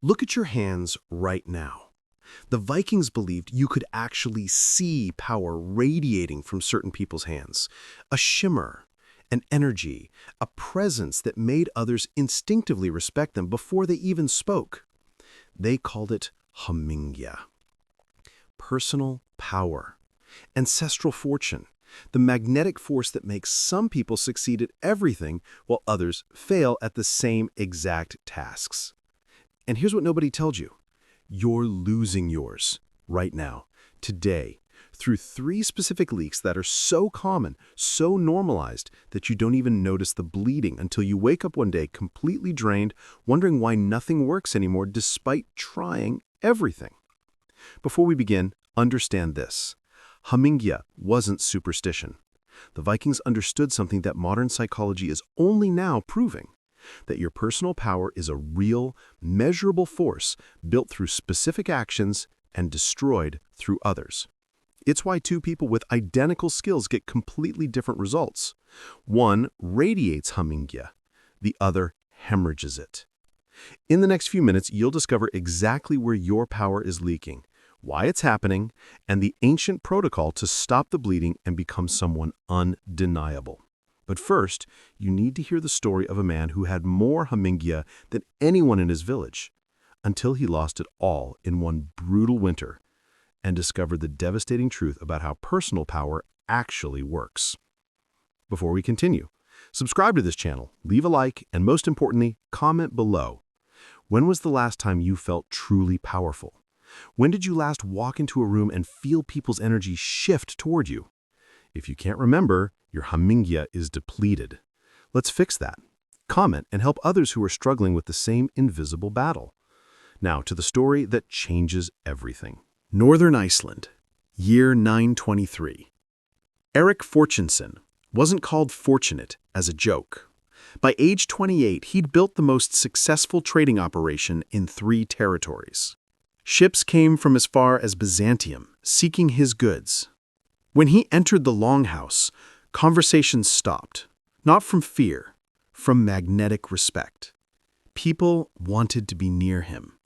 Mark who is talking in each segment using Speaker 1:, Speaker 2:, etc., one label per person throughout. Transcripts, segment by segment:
Speaker 1: Look at your hands right now. The Vikings believed you could actually see power radiating from certain people's hands. A shimmer, an energy, a presence that made others instinctively respect them before they even spoke. They called it Hamingja. Personal power. Ancestral fortune. The magnetic force that makes some people succeed at everything while others fail at the same exact tasks. And here's what nobody told you. You're losing yours right now, today, through 3 specific leaks that are so common, so normalized, that you don't even notice the bleeding until you wake up one day completely drained, wondering why nothing works anymore despite trying everything. Before we begin, understand this. Hamingja wasn't superstition. The Vikings understood something that modern psychology is only now proving. That your personal power is a real, measurable force built through specific actions and destroyed through others. It's why 2 people with identical skills get completely different results. One radiates Hamingja, the other hemorrhages it. In the next few minutes, you'll discover exactly where your power is leaking, why it's happening, and the ancient protocol to stop the bleeding and become someone undeniable. But first, you need to hear the story of a man who had more Hamingja than anyone in his village, until he lost it all in one brutal winter and discovered the devastating truth about how personal power actually works. Before we continue, subscribe to this channel, leave a like, and most importantly, comment below. When was the last time you felt truly powerful? When did you last walk into a room and feel people's energy shift toward you? If you can't remember, your Hamingja is depleted. Let's fix that. Comment and help others who are struggling with the same invisible battle. Now to the story that changes everything. Northern Iceland, year 923. Erik Fortunate wasn't called Fortunate as a joke. By age 28, he'd built the most successful trading operation in 3 territories. Ships came from as far as Byzantium, seeking his goods. When he entered the longhouse, conversations stopped, not from fear, from magnetic respect. People wanted to be near him.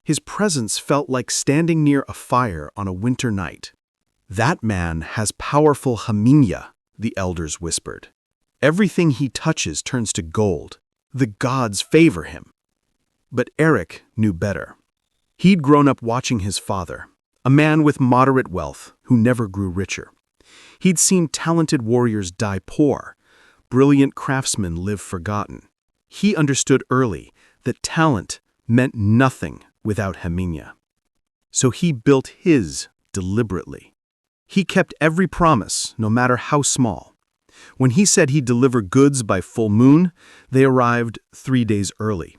Speaker 1: His presence felt like standing near a fire on a winter night. That man has powerful Hamingja, the elders whispered. Everything he touches turns to gold. The gods favor him. But Erik knew better. He'd grown up watching his father, a man with moderate wealth who never grew richer. He'd seen talented warriors die poor, brilliant craftsmen live forgotten. He understood early that talent meant nothing without Hamingja. So he built his deliberately. He kept every promise, no matter how small. When he said he'd deliver goods by full moon, they arrived 3 days early.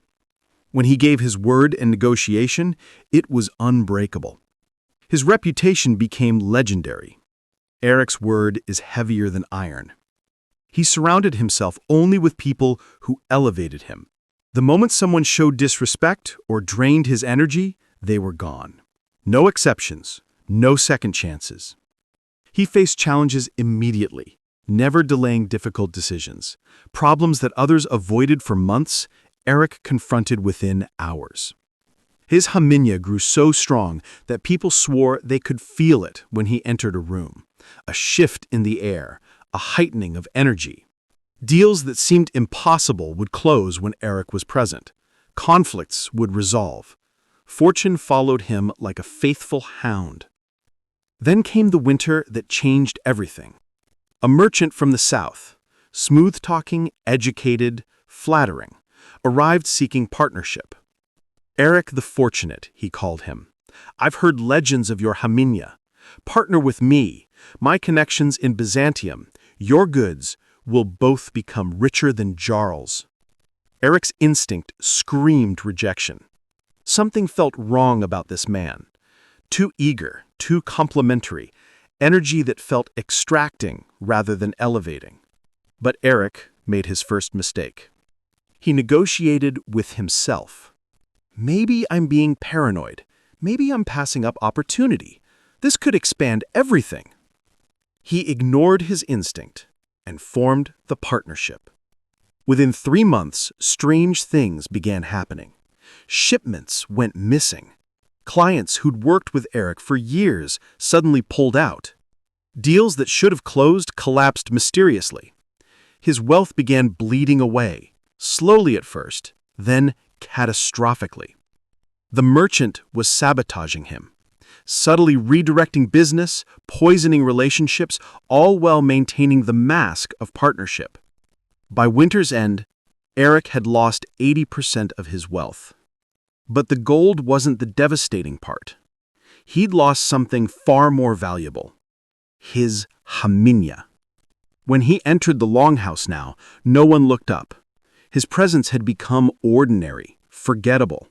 Speaker 1: When he gave his word in negotiation, it was unbreakable. His reputation became legendary. Erik's word is heavier than iron. He surrounded himself only with people who elevated him. The moment someone showed disrespect or drained his energy, they were gone. No exceptions, no second chances. He faced challenges immediately, never delaying difficult decisions. Problems that others avoided for months, Erik confronted within hours. His Hamingja grew so strong that people swore they could feel it when he entered a room. A shift in the air, a heightening of energy. Deals that seemed impossible would close when Erik was present. Conflicts would resolve. Fortune followed him like a faithful hound. Then came the winter that changed everything. A merchant from the south, smooth-talking, educated, flattering, arrived seeking partnership. Erik the Fortunate, he called him. I've heard legends of your Hamingja. Partner with me. My connections in Byzantium, your goods, will both become richer than Jarl's. Erik's instinct screamed rejection. Something felt wrong about this man. Too eager, too complimentary, energy that felt extracting rather than elevating. But Erik made his first mistake. He negotiated with himself. Maybe I'm being paranoid. Maybe I'm passing up opportunity. This could expand everything. He ignored his instinct and formed the partnership. Within 3 months, strange things began happening. Shipments went missing. Clients who'd worked with Erik for years suddenly pulled out. Deals that should have closed collapsed mysteriously. His wealth began bleeding away, slowly at first, then catastrophically. The merchant was sabotaging him, subtly redirecting business, poisoning relationships, all while maintaining the mask of partnership. By winter's end, Erik had lost 80% of his wealth. But the gold wasn't the devastating part. He'd lost something far more valuable: his Hamingja. When he entered the longhouse now, no one looked up. His presence had become ordinary, forgettable.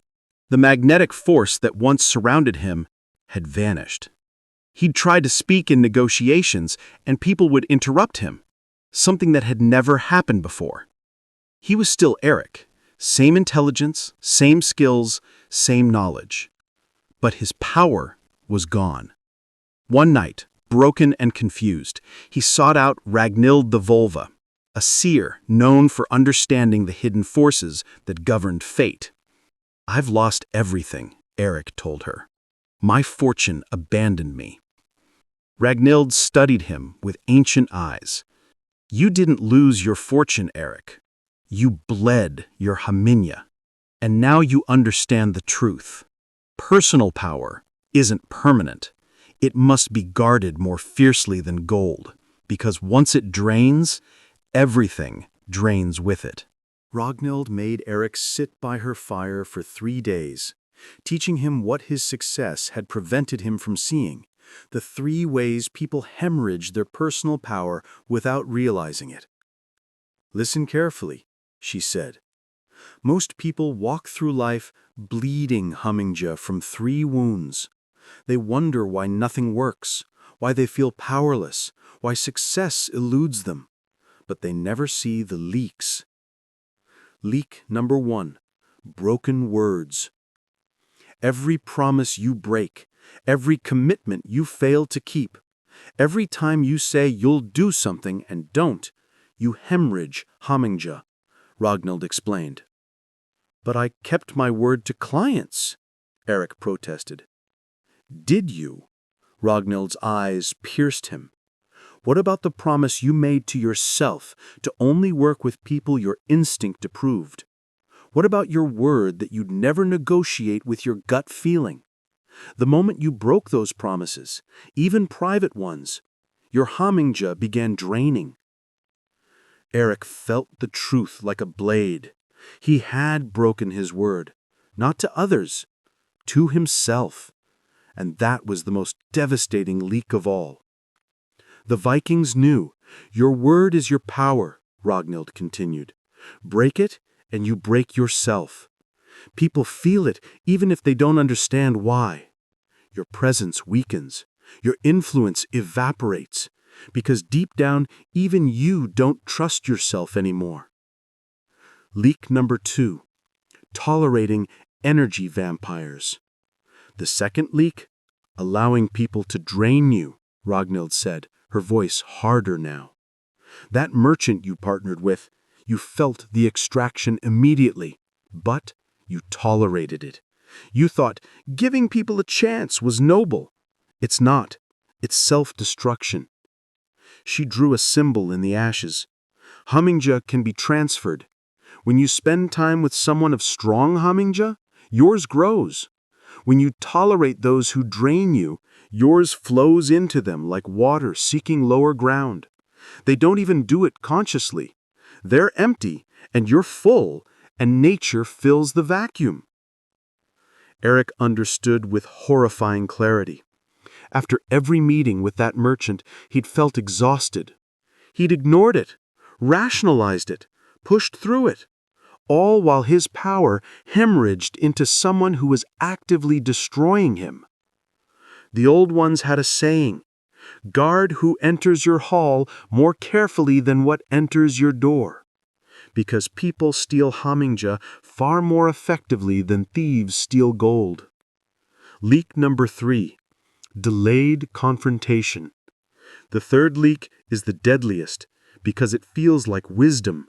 Speaker 1: The magnetic force that once surrounded him had vanished. He'd tried to speak in negotiations, and people would interrupt him, something that had never happened before. He was still Erik, same intelligence, same skills, same knowledge. But his power was gone. One night, broken and confused, he sought out Ragnhild the Volva, a seer known for understanding the hidden forces that governed fate. "I've lost everything," Erik told her. "My fortune abandoned me." Ragnhild studied him with ancient eyes. "You didn't lose your fortune, Erik. You bled your Hamingja. And now you understand the truth. Personal power isn't permanent. It must be guarded more fiercely than gold, because once it drains, everything drains with it." Ragnhild made Erik sit by her fire for 3 days, teaching him what his success had prevented him from seeing: the 3 ways people hemorrhage their personal power without realizing it. "Listen carefully," she said. "Most people walk through life bleeding Hamingja from 3 wounds. They wonder why nothing works, why they feel powerless, why success eludes them. But they never see the leaks. Leak number 1, broken words. Every promise you break, every commitment you fail to keep, every time you say you'll do something and don't, you hemorrhage Hamingja," Ragnhild explained. "But I kept my word to clients," Erik protested. "Did you?" Ragnhild's eyes pierced him. "What about the promise you made to yourself to only work with people your instinct approved? What about your word that you'd never negotiate with your gut feeling? The moment you broke those promises, even private ones, your Hamingja began draining." Erik felt the truth like a blade. He had broken his word, not to others, to himself. And that was the most devastating leak of all. The Vikings knew. "Your word is your power," Ragnhild continued. "Break it, and you break yourself. People feel it, even if they don't understand why. Your presence weakens. Your influence evaporates. Because deep down, even you don't trust yourself anymore." Leak number 2, tolerating energy vampires. "The second leak, allowing people to drain you," Ragnhild said, her voice harder now. "That merchant you partnered with, you felt the extraction immediately, but you tolerated it. You thought giving people a chance was noble. It's not. It's self-destruction." She drew a symbol in the ashes. "Hamingja can be transferred. When you spend time with someone of strong Hamingja, yours grows. When you tolerate those who drain you, yours flows into them like water seeking lower ground. They don't even do it consciously. They're empty, and you're full, and nature fills the vacuum." Erik understood with horrifying clarity. After every meeting with that merchant, he'd felt exhausted. He'd ignored it, rationalized it, pushed through it, all while his power hemorrhaged into someone who was actively destroying him. The old ones had a saying: "Guard who enters your hall more carefully than what enters your door," because people steal Hamingja far more effectively than thieves steal gold. Leak number 3, delayed confrontation. The third leak is the deadliest because it feels like wisdom,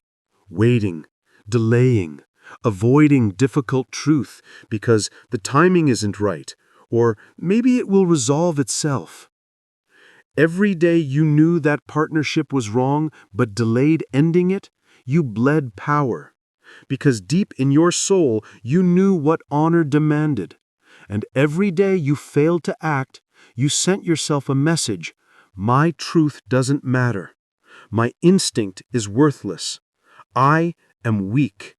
Speaker 1: waiting, delaying,
Speaker 2: avoiding difficult truth because the timing isn't right, or maybe it will resolve itself. Every day you knew that partnership was wrong but delayed ending it, you bled power. Because deep in your soul you knew what honor demanded. And every day you failed to act, you sent yourself a message: my truth doesn't matter. My instinct is worthless. I am weak.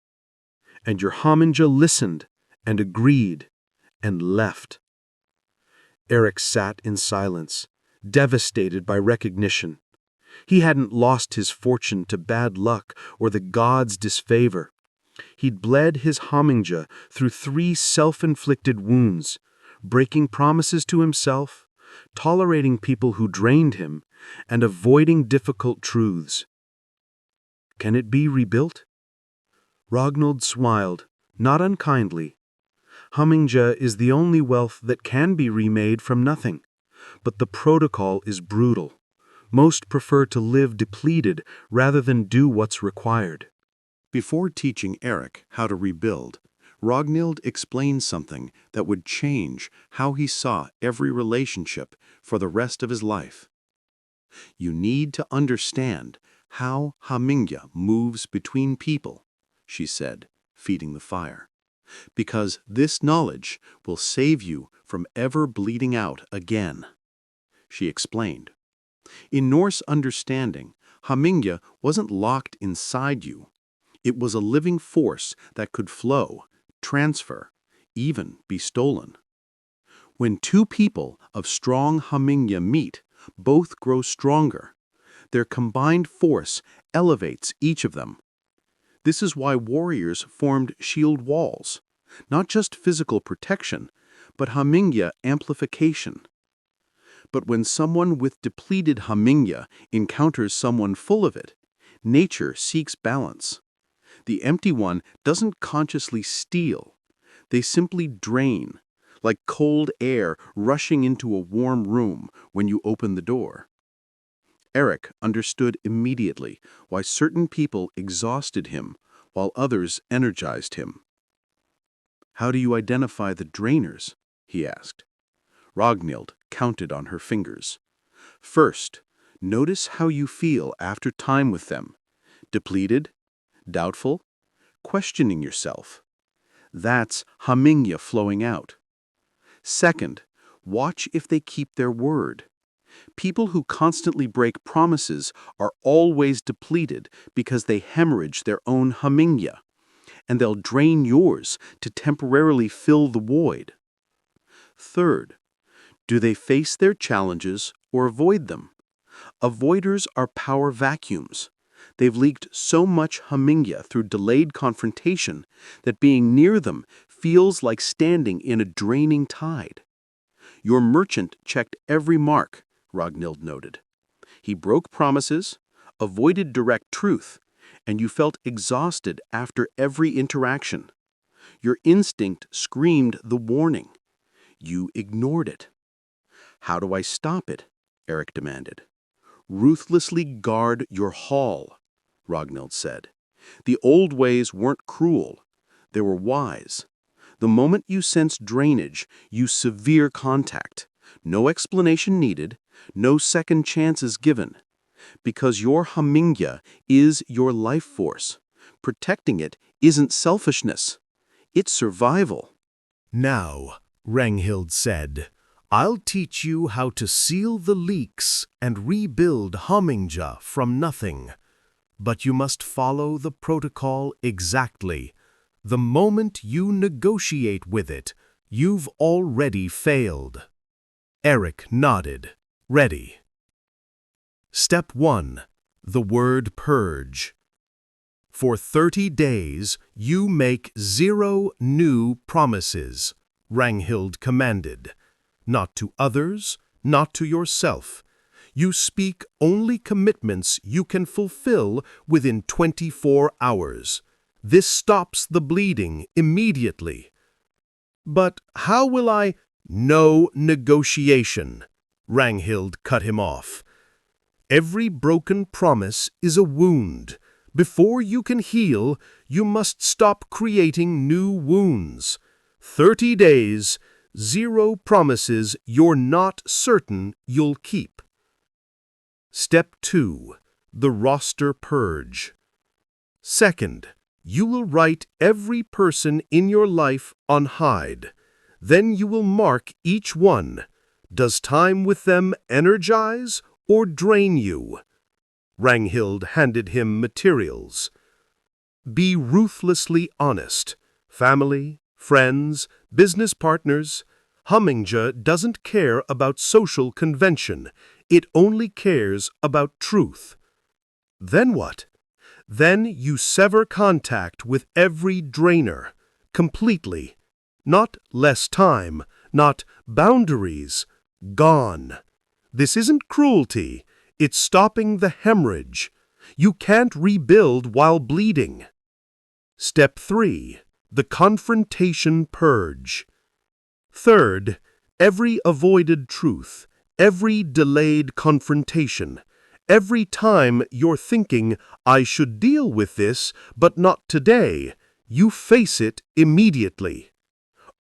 Speaker 2: And your Hamingja listened and agreed and left. Erik sat in silence, devastated by recognition. He hadn't lost his fortune to bad luck or the gods' disfavor. He'd bled his Hamingja through 3 self-inflicted wounds, breaking promises to himself, tolerating people who drained him, and avoiding difficult truths. Can it be rebuilt? Ragnhild smiled, not unkindly. Hamingja is the only wealth that can be remade from nothing, but the protocol is brutal. Most prefer to live depleted rather than do what's required.
Speaker 1: Before teaching Erik how to rebuild, Ragnhild explained something that would change how he saw every relationship for the rest of his life. You need to understand how Hamingja moves between people, she said, feeding the fire, because this knowledge will save you from ever bleeding out again. She explained. In Norse understanding, Hamingja wasn't locked inside you. It was a living force that could flow, transfer, even be stolen. When 2 people of strong Hamingja meet, both grow stronger. Their combined force elevates each of them. This is why warriors formed shield walls, not just physical protection, but Hamingja amplification. But when someone with depleted Hamingja encounters someone full of it, nature seeks balance. The empty one doesn't consciously steal. They simply drain, like cold air rushing into a warm room when you open the door. Erik understood immediately why certain people exhausted him while others energized him. How do you identify the drainers? He asked. Ragnhild counted on her fingers. First, notice how you feel after time with them. Depleted? Doubtful? Questioning yourself. That's Hamingja flowing out. Second, watch if they keep their word. People who constantly break promises are always depleted because they hemorrhage their own Hamingja, and they'll drain yours to temporarily fill the void. Third, do they face their challenges or avoid them? Avoiders are power vacuums. They've leaked so much Hamingja through delayed confrontation that being near them feels like standing in a draining tide. Your merchant checked every mark, Ragnhild noted. He broke promises, avoided direct truth, and you felt exhausted after every interaction. Your instinct screamed the warning. You ignored it. How do I stop it? Erik demanded. Ruthlessly guard your hall, Ragnhild said. The old ways weren't cruel. They were wise. The moment you sense drainage, you severe contact. No explanation needed, no second chances given. Because your Hamingja is your life force. Protecting it isn't selfishness. It's survival.
Speaker 3: Now, Ragnhild said, I'll teach you how to seal the leaks and rebuild Hamingja from nothing. But you must follow the protocol exactly. The moment you negotiate with it, you've already failed. Erik nodded, ready. Step 1. The word purge. For 30 days, you make 0 new promises, Ragnhild commanded. Not to others, not to yourself. You speak only commitments you can fulfill within 24 hours. This stops the bleeding immediately. But how will I? No negotiation, Ragnhild cut him off. Every broken promise is a wound. Before you can heal, you must stop creating new wounds. 30 days, 0 promises you're not certain you'll keep. Step 2. The roster purge. Second, you will write every person in your life on hide. Then you will mark each one. Does time with them energize or drain you? Ragnhild handed him materials. Be ruthlessly honest. Family, friends, business partners. Hamingja doesn't care about social convention. It only cares about truth. Then what? Then you sever contact with every drainer. Completely. Not less time, not boundaries. Gone. This isn't cruelty. It's stopping the hemorrhage. You can't rebuild while bleeding. Step 3. The confrontation purge. Third, every avoided truth, every delayed confrontation, every time you're thinking, I should deal with this, but not today, you face it immediately.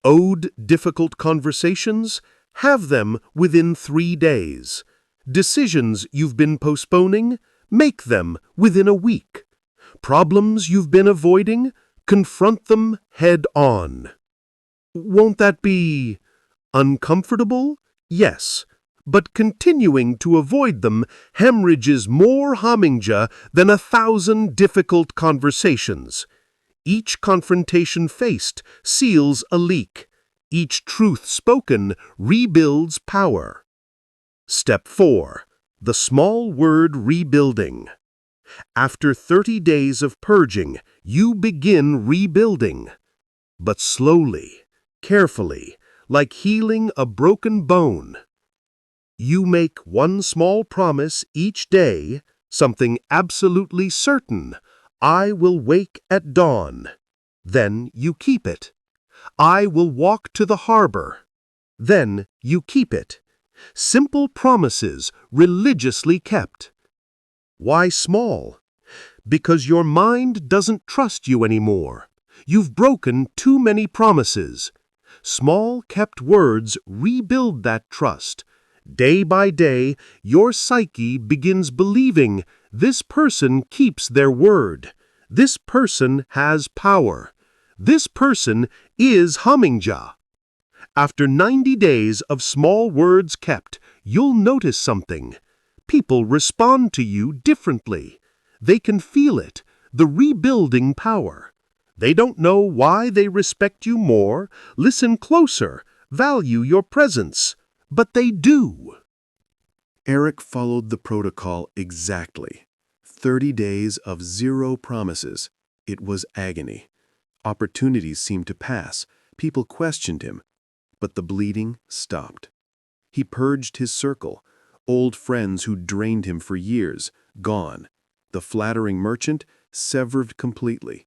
Speaker 3: Owed difficult conversations? Have them within 3 days. Decisions you've been postponing? Make them within a week. Problems you've been avoiding? Confront them head on. Won't that be uncomfortable? Yes. But continuing to avoid them hemorrhages more Hamingja than 1,000 difficult conversations. Each confrontation faced seals a leak. Each truth spoken rebuilds power. Step 4. The small word rebuilding. After 30 days of purging, you begin rebuilding. But slowly, carefully, like healing a broken bone. You make one small promise each day, something absolutely certain. I will wake at dawn. Then you keep it. I will walk to the harbor. Then you keep it. Simple promises religiously kept. Why small? Because your mind doesn't trust you anymore. You've broken too many promises. Small kept words rebuild that trust. Day by day, your psyche begins believing this person keeps their word. This person has power. This person is Hamingja. After 90 days of small words kept, you'll notice something. People respond to you differently. They can feel it, the rebuilding power. They don't know why they respect you more, listen closer, value your presence. But they do.
Speaker 1: Erik followed the protocol exactly. 30 days of 0 promises. It was agony. Opportunities seemed to pass. People questioned him. But the bleeding stopped. He purged his circle. Old friends who drained him for years, gone. The flattering merchant, severed completely.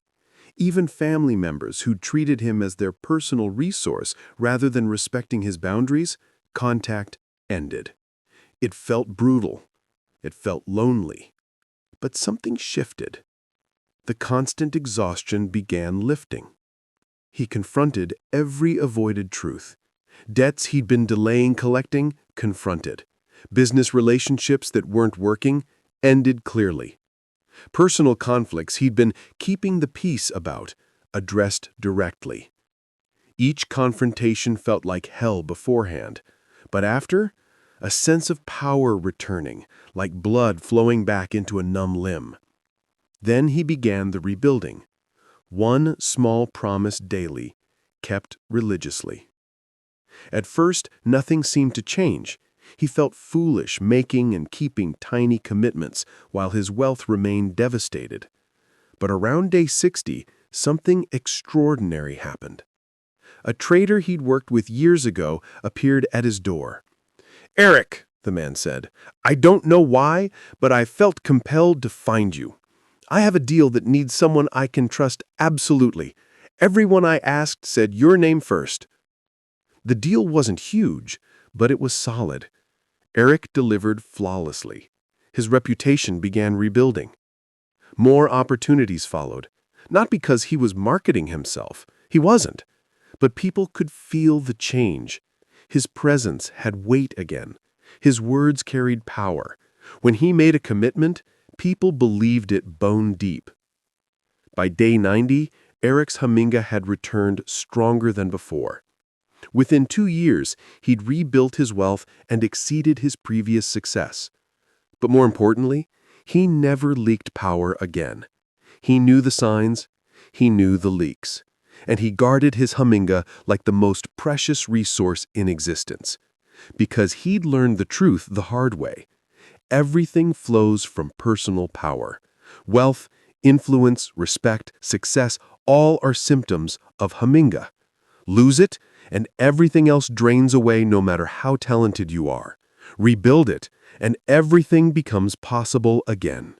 Speaker 1: Even family members who treated him as their personal resource rather than respecting his boundaries, contact ended. It felt brutal. It felt lonely. But something shifted. The constant exhaustion began lifting. He confronted every avoided truth. Debts he'd been delaying collecting, confronted. Business relationships that weren't working, ended clearly. Personal conflicts he'd been keeping the peace about, addressed directly. Each confrontation felt like hell beforehand, but after, a sense of power returning, like blood flowing back into a numb limb. Then he began the rebuilding. One small promise daily, kept religiously. At first, nothing seemed to change. He felt foolish making and keeping tiny commitments while his wealth remained devastated. But around day 60, something extraordinary happened. A trader he'd worked with years ago appeared at his door. "Erik," the man said, "I don't know why, but I felt compelled to find you. I have a deal that needs someone I can trust absolutely. Everyone I asked said your name first." The deal wasn't huge, but it was solid. Erik delivered flawlessly. His reputation began rebuilding.
Speaker 2: More opportunities followed. Not because he was marketing himself. He wasn't. But people could feel the change. His presence had weight again. His words carried power. When he made a commitment, people believed it bone deep. By day 90, Erik's Hamingja had returned stronger than before. Within 2 years, he'd rebuilt his wealth and exceeded his previous success. But more importantly, he never leaked power again. He knew the signs, he knew the leaks, and he guarded his Hamingja like the most precious resource in existence. Because he'd learned the truth the hard way. Everything flows from personal power. Wealth, influence, respect, success, all are symptoms of Hamingja. Lose it, and everything else drains away no matter how talented you are. Rebuild it, and everything becomes possible again.